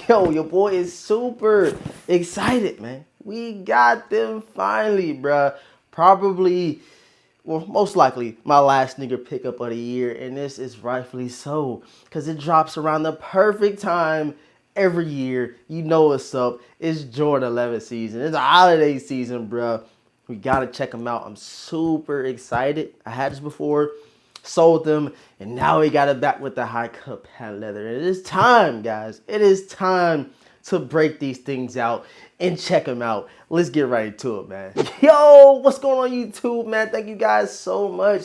Yo, your boy is super excited, man. We got them finally, bruh. Probably, well, most likely my last sneaker pickup of the year, and this is rightfully so, because it drops around the perfect time every year. You know what's up. It's Jordan 11 season. It's a holiday season, bruh. We gotta check them out. I'm super excited. I had this before, sold them, and now we got it back with the high cut patent leather. And it is time, guys. It is time to break these things out and check them out. Let's get right to it, man. Yo, what's going on YouTube, man? Thank you guys so much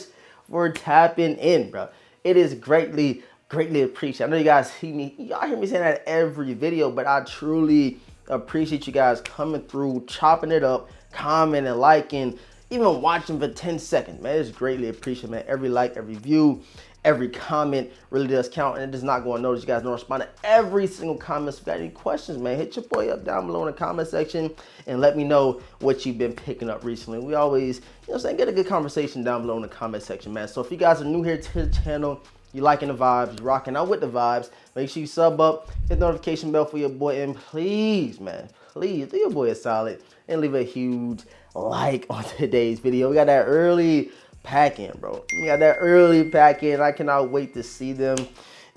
for tapping in, bro. It is greatly appreciated. I know you guys y'all hear me saying that every video, but I truly appreciate you guys coming through, chopping it up, commenting, liking, even watching for 10 seconds, man. It's greatly appreciated, man. Every like, every view, every comment really does count, and it does not go unnoticed. You guys don't respond to every single comment. So if you got any questions, man, hit your boy up down below in the comment section and let me know what you've been picking up recently. We always, you know what I'm saying, get a good conversation down below in the comment section, man. So if you guys are new here to the channel, you liking the vibes, you rocking out with the vibes, make sure you sub up, hit the notification bell for your boy, and please, man, please, do your boy a solid and leave a huge like on today's video. We got that early pack-in, bro. We got that early pack-in. I cannot wait to see them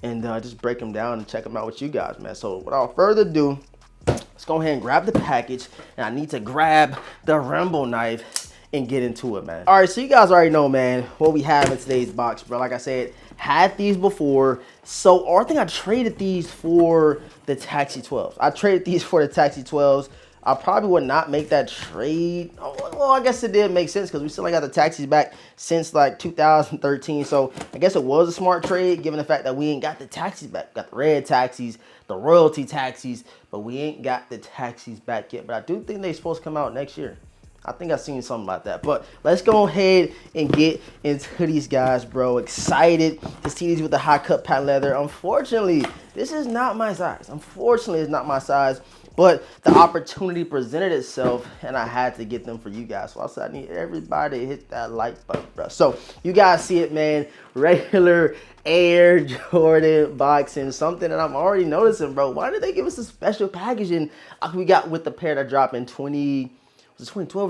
and just break them down and check them out with you guys, man. So without further ado, let's go ahead and grab the package, and I need to grab the Rambo knife and get into it, man. All right, so you guys already know, man, what we have in today's box, bro. Like I said, had these before, so I think I traded these for the Taxi 12s. I traded these for the Taxi 12s. I probably would not make that trade. Well, I guess it did make sense because we still ain't got the taxis back since like 2013. So I guess it was a smart trade given the fact that we ain't got the taxis back. We got the red taxis, the royalty taxis, but we ain't got the taxis back yet. But I do think they're supposed to come out next year. I think I've seen something about that. But let's go ahead and get into these guys, bro. Excited to see these with the high cut patent leather. Unfortunately, this is not my size. Unfortunately, it's not my size. But the opportunity presented itself, and I had to get them for you guys. So I said I need everybody to hit that like button, bro. So you guys see it, man. Regular Air Jordan boxing, something that I'm already noticing, bro. Why did they give us a special packaging like we got with the pair that dropped in 2012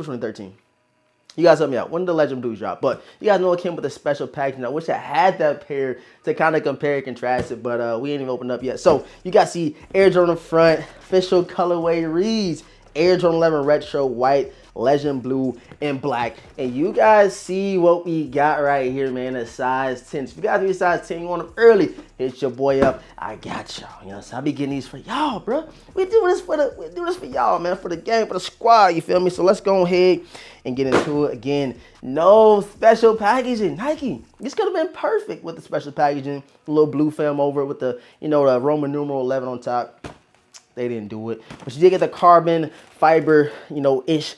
or 2013? You guys help me out. When did the Legend Blues drop? But you guys know it came with a special packaging. I wish I had that pair to kind of compare and contrast it, but we ain't even opened up yet. So you guys see Air Jordan front, official colorway reads Air Jordan 11 Retro White, Legend Blue, and Black. And you guys see what we got right here, man, a size 10. So if you guys need a size 10, you want them early, hit your boy up. I got y'all. You know, so I be getting these for y'all, bro. We do this for y'all, man, for the game, for the squad, you feel me? So let's go ahead and get into it. Again, no special packaging. Nike, this could have been perfect with the special packaging. A little blue film over it with the, you know, the Roman numeral 11 on top. They didn't do it. But you did get the carbon fiber, you know, ish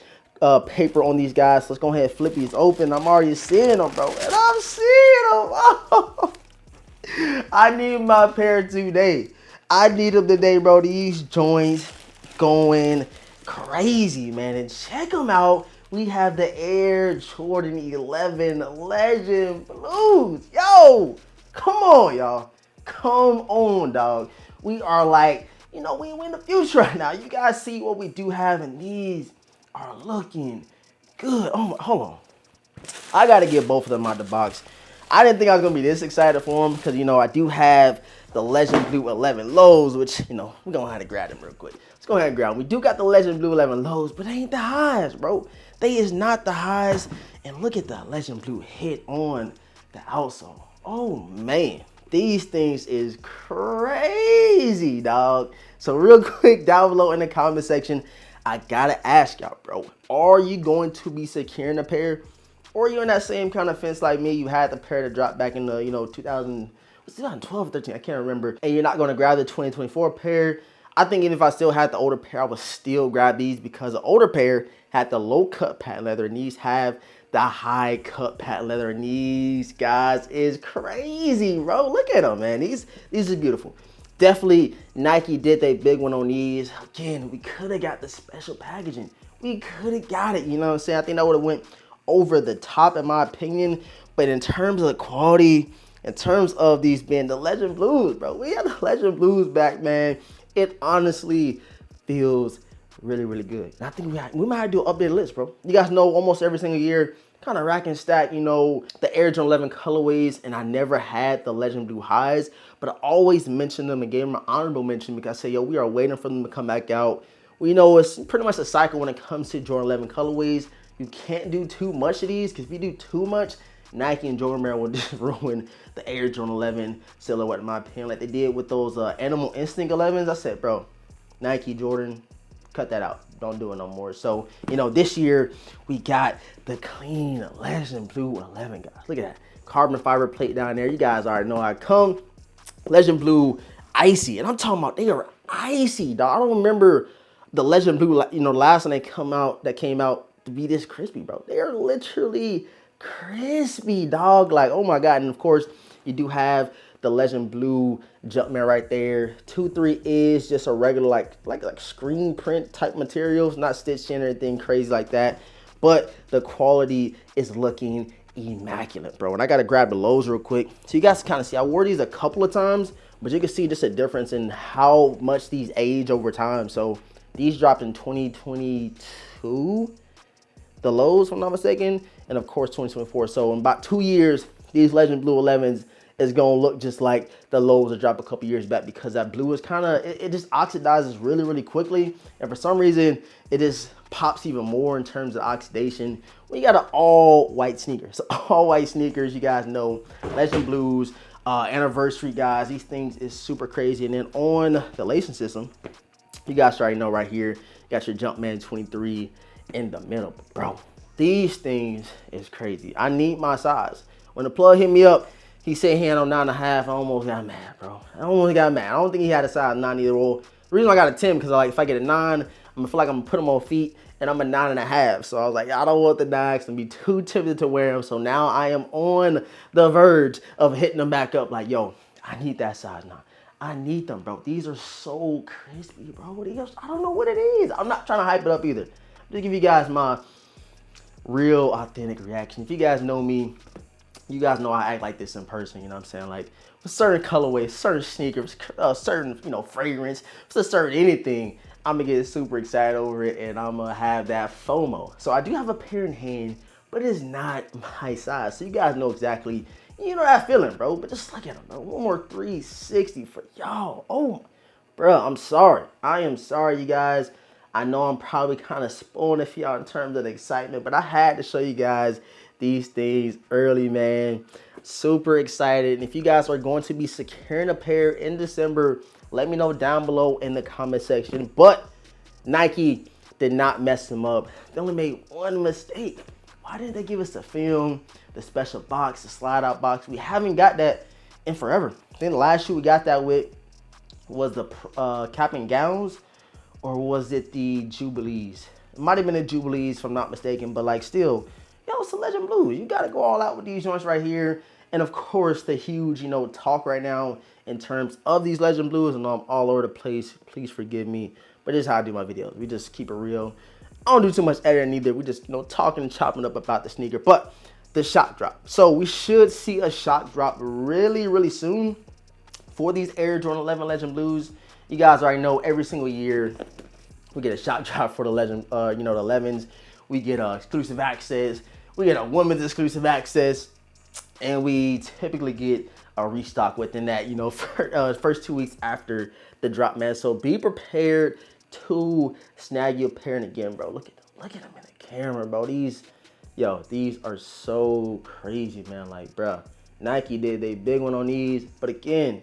paper on these guys. So let's go ahead and flip these open. I'm already seeing them, bro. And I'm seeing them. Oh. I need my pair today. I need them today, bro. These joints going crazy, man. And check them out. We have the Air Jordan 11 Legend Blues. Yo, come on, y'all. Come on, dog. We are like, you know, we in the future right now. You guys see what we do have, and these are looking good. Oh, my, hold on. I got to get both of them out the box. I didn't think I was going to be this excited for them because, you know, I do have the Legend Blue 11 lows, which, you know, we're going to have to grab them real quick. Let's go ahead and grab them. We do got the Legend Blue 11 lows, but they ain't the highs, bro. They is not the highs. And look at the Legend Blue hit on the outsole. Oh, man. These things is crazy, dog. So real quick, down below in the comment section, I gotta ask y'all, bro, are you going to be securing a pair? Or are you in that same kind of fence like me? You had the pair that dropped back in the, you know, 2012 or 13, I can't remember. And you're not gonna grab the 2024 pair. I think even if I still had the older pair, I would still grab these because the older pair had the low cut patent leather and these have the high cut patent leather, and these guys is crazy, bro. Look at them, man. These are beautiful. Definitely Nike did their big one on these. Again, we could have got the special packaging. We could have got it, you know what I'm saying? I think that would have went over the top in my opinion. But in terms of the quality, in terms of these being the Legend Blues, bro, we had the Legend Blues back, man, It honestly feels really, really good. And I think we might have to do an updated list, bro. You guys know almost every single year, kind of rack and stack, you know, the Air Jordan 11 colorways, and I never had the Legend Blue highs, but I always mentioned them and gave them an honorable mention because I said, yo, we are waiting for them to come back out. We know it's pretty much a cycle when it comes to Jordan 11 colorways. You can't do too much of these, because if you do too much, Nike and Jordan Brand will just ruin the Air Jordan 11 silhouette, in my opinion, like they did with those Animal Instinct 11s. I said, bro, Nike, Jordan, cut that out. Don't do it no more. So, you know, this year we got the clean Legend Blue 11, guys. Look at that. Carbon fiber plate down there. You guys already know how it come. Legend Blue icy. And I'm talking about they are icy, dog. I don't remember the Legend Blue, you know, last time that came out to be this crispy, bro. They are literally crispy, dog. Like, oh my God. And of course, you do have the Legend Blue Jumpman right there. 2-3 is just a regular like screen print type materials, not stitched in or anything crazy like that. But the quality is looking immaculate, bro. And I gotta grab the lows real quick so you guys kind of see. I wore these a couple of times, but you can see just a difference in how much these age over time. So these dropped in 2022, the lows, if I'm not mistaken, and of course 2024. So in about 2 years, these Legend Blue 11s is gonna look just like the lows that dropped a couple years back, because that blue is kind of, it just oxidizes really, really quickly. And for some reason, it just pops even more in terms of oxidation. We got an all white sneaker. So all white sneakers, you guys know, Legend Blues, anniversary, guys. These things is super crazy. And then on the lacing system, you guys already know right here, you got your Jumpman 23 in the middle. Bro, these things is crazy. I need my size. When the plug hit me up, he said he had on 9.5. I almost got mad, bro. I almost got mad. I don't think he had a size 9 either. Well, the reason I got a 10 because like if I get a 9, I'm gonna feel like I'm gonna put them on feet, and I'm a 9.5. So I was like, I don't want the 9s to be too tempted to wear them. So now I am on the verge of hitting them back up. Like, yo, I need that size 9. I need them, bro. These are so crispy, bro. I don't know what it is. I'm not trying to hype it up either. Just give you guys my real authentic reaction. If you guys know me, you guys know I act like this in person, you know what I'm saying? Like, with certain colorways, certain sneakers, certain, you know, fragrance, certain anything, I'm gonna get super excited over it, and I'm gonna have that FOMO. So I do have a pair in hand, but it is not my size. So you guys know exactly, you know that feeling, bro. But just look at them, bro. One more 360 for y'all. Oh, bro, I'm sorry. I am sorry, you guys. I know I'm probably kind of spoiling it for y'all in terms of the excitement, but I had to show you guys these things early, man. Super excited. And if you guys are going to be securing a pair in December, let me know down below in the comment section. But Nike did not mess them up. They only made one mistake. Why didn't they give us the film, the special box, the slide out box? We haven't got that in forever. I think the last shoe we got that with was the cap and gowns, or was it the Jubilees? It might have been the Jubilees if I'm not mistaken, but like still, yo, it's a Legend Blue. You got to go all out with these joints right here. And of course, the huge, you know, talk right now in terms of these Legend Blues, and I'm all over the place. Please forgive me, but this is how I do my videos. We just keep it real. I don't do too much editing either. We just, you know, talking and chopping up about the sneaker. But the shock drop. So we should see a shock drop really, really soon for these Air Jordan 11 Legend Blues. You guys already know every single year we get a shock drop for the Legend, you know, the 11s. We get exclusive access. We get a women's exclusive access, and we typically get a restock within that, you know, first 2 weeks after the drop, man. So be prepared to snag your pair. And again, bro, look at them in the camera, bro. These are so crazy, man. Like, bro, Nike did a big one on these, but again,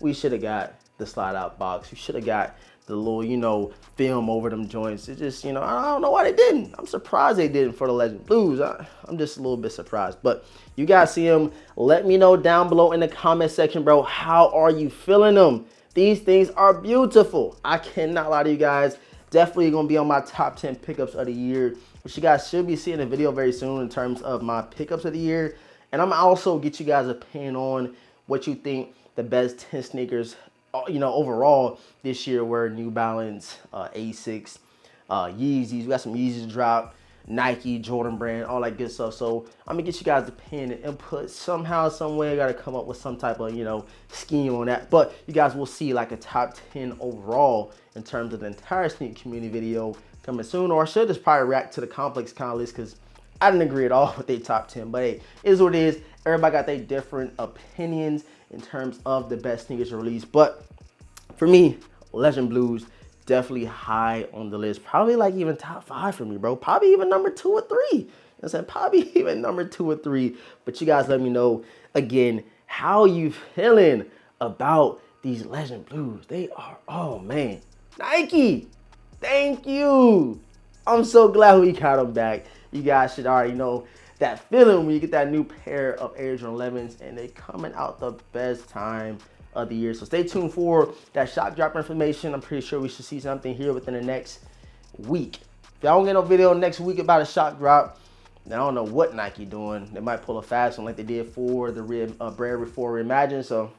we should have got the slide out box. We should have got the little, you know, film over them joints. It just, you know, I don't know why they didn't. I'm surprised they didn't for the Legend Blues. I'm just a little bit surprised. But you guys see them. Let me know down below in the comment section, bro. How are you feeling them? These things are beautiful. I cannot lie to you guys. Definitely going to be on my top 10 pickups of the year, which you guys should be seeing a video very soon in terms of my pickups of the year. And I'm also get you guys an opinion on what you think the best 10 sneakers, you know, overall this year were. New Balance, Asics, Yeezys. We got some Yeezys drop. Nike, Jordan brand, all that good stuff. So I'm gonna get you guys the pen and input somehow, some way. I gotta come up with some type of, you know, scheme on that. But you guys will see like a top 10 overall in terms of the entire sneaker community video coming soon. Or I should just probably react to the complex kind of list, because I didn't agree at all with their top 10. But hey, it is what it is. Everybody got their different opinions in terms of the best sneakers to release. But for me, Legend Blues definitely high on the list. Probably like even top 5 for me, bro. Probably even number 2 or 3. You know what I'm saying? Probably even number 2 or 3. But you guys let me know again how you feeling about these Legend Blues. They are, oh man. Nike, thank you. I'm so glad we got them back. You guys should already know that feeling when you get that new pair of Air Jordan 11s and they coming out the best time of the year. So stay tuned for that shock drop information. I'm pretty sure we should see something here within the next week. If y'all don't get no video next week about a shock drop, then I don't know what Nike doing. They might pull a fast one like they did for the Bred Before Reimagine. So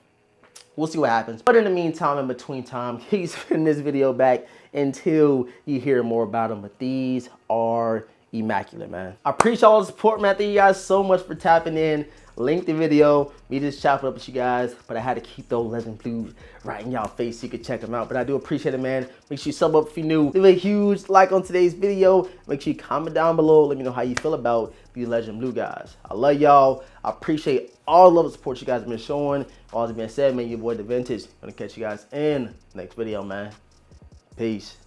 we'll see what happens. But in the meantime, in between time, keep spinning this video back until you hear more about them. But these are immaculate, man. I appreciate all the support, man. Thank you guys so much for tapping in. Link the video. Me just chopping up with you guys, but I had to keep those Legend Blues right in y'all face so you can check them out. But I do appreciate it, man. Make sure you sub up if you're new. Leave a huge like on today's video. Make sure you comment down below. Let me know how you feel about these Legend Blue guys. I love y'all. I appreciate all the love and support you guys have been showing. All that's been said, man, your boy The Vintage. I'm gonna catch you guys in the next video, man. Peace.